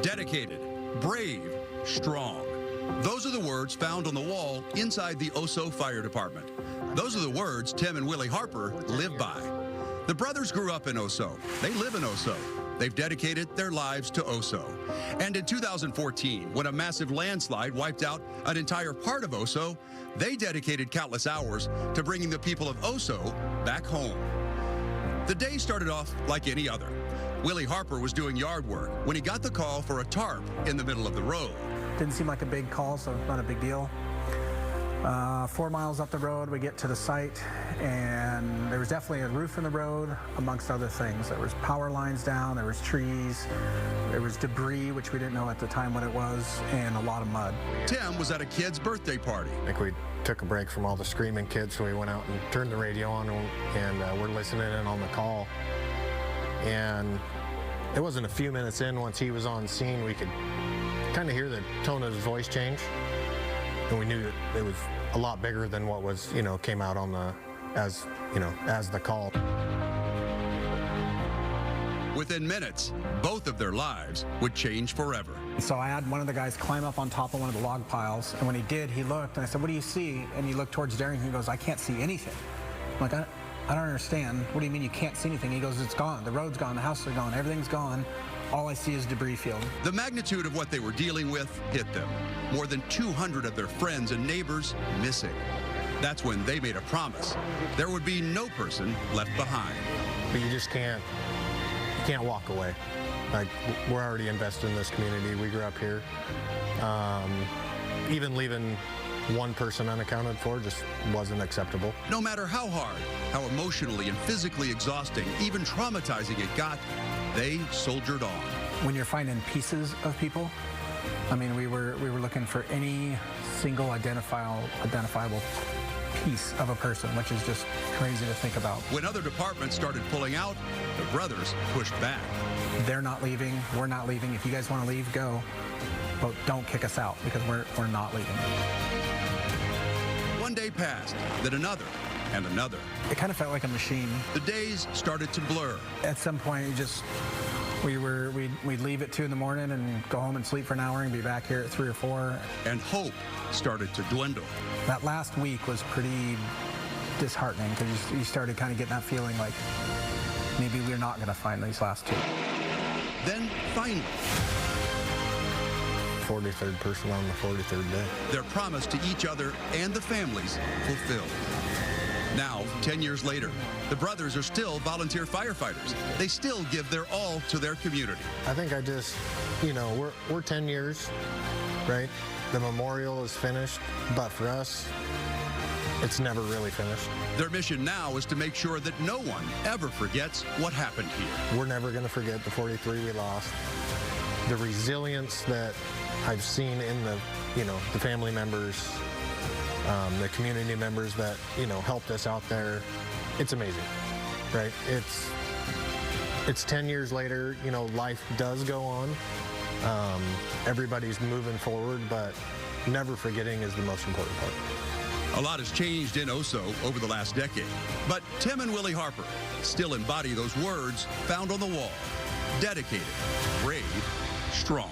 Dedicated, brave, strong. Those are the words found on the wall inside the Oso Fire Department. Those are the words Tim and Willy Harper live by. The brothers grew up in Oso. They live in Oso. They've dedicated their lives to Oso. And in 2014, when a massive landslide wiped out an entire part of Oso, they dedicated countless hours to bringing the people of Oso back home. The day started off like any other. Willy Harper was doing yard work when he got the call for a tarp in the middle of the road. Didn't seem like a big call, so not a big deal. 4 miles up the road, we get to the site, and there was definitely a roof in the road, amongst other things. There was power lines down, there was trees, there was debris, which we didn't know at the time what it was, and a lot of mud. Tim was at a kid's birthday party. I think we took a break from all the screaming kids, so we went out and turned the radio on, and we're listening in on the call. And it wasn't a few minutes in, once he was on scene, we could kind of hear the tone of his voice change. And we knew that it was a lot bigger than what was, came out on as the call. Within minutes, both of their lives would change forever. So I had one of the guys climb up on top of one of the log piles, and when he did, he looked, and I said, "What do you see?" And he looked towards Darrington, he goes, "I can't see anything." I'm like, I don't understand. What do you mean you can't see anything? He goes, "It's gone. The road's gone, the house is gone, everything's gone. All I see is debris field." The magnitude of what they were dealing with hit them. More than 200 of their friends and neighbors missing. That's when they made a promise. There would be no person left behind. But you just can't walk away. Like, we're already invested in this community. We grew up here. Even leaving one person unaccounted for just wasn't acceptable. No matter how hard, how emotionally and physically exhausting, even traumatizing it got, they soldiered on. When you're finding pieces of people, I mean, we were looking for any single identifiable piece of a person, which is just crazy to think about. When other departments started pulling out, the brothers pushed back. They're not leaving, we're not leaving. If you guys want to leave, go. But don't kick us out, because we're not leaving. One day passed, then another and another. It kind of felt like a machine. The days started to blur. At some point, we'd leave at 2 in the morning and go home and sleep for an hour and be back here at 3 or 4. And hope started to dwindle. That last week was pretty disheartening, because you started kind of getting that feeling like maybe we're not going to find these last 2. Then finally, 43rd person on the 43rd day. Their promise to each other and the families fulfilled. Now, 10 years later, the brothers are still volunteer firefighters. They still give their all to their community. I think we're 10 years, right? The memorial is finished, but for us, it's never really finished. Their mission now is to make sure that no one ever forgets what happened here. We're never going to forget the 43 we lost. The resilience that I've seen in the family members, the community members that, helped us out there, it's amazing, right? It's 10 years later, life does go on. Everybody's moving forward, but never forgetting is the most important part. A lot has changed in Oso over the last decade, but Tim and Willy Harper still embody those words found on the wall. Dedicated, brave, strong.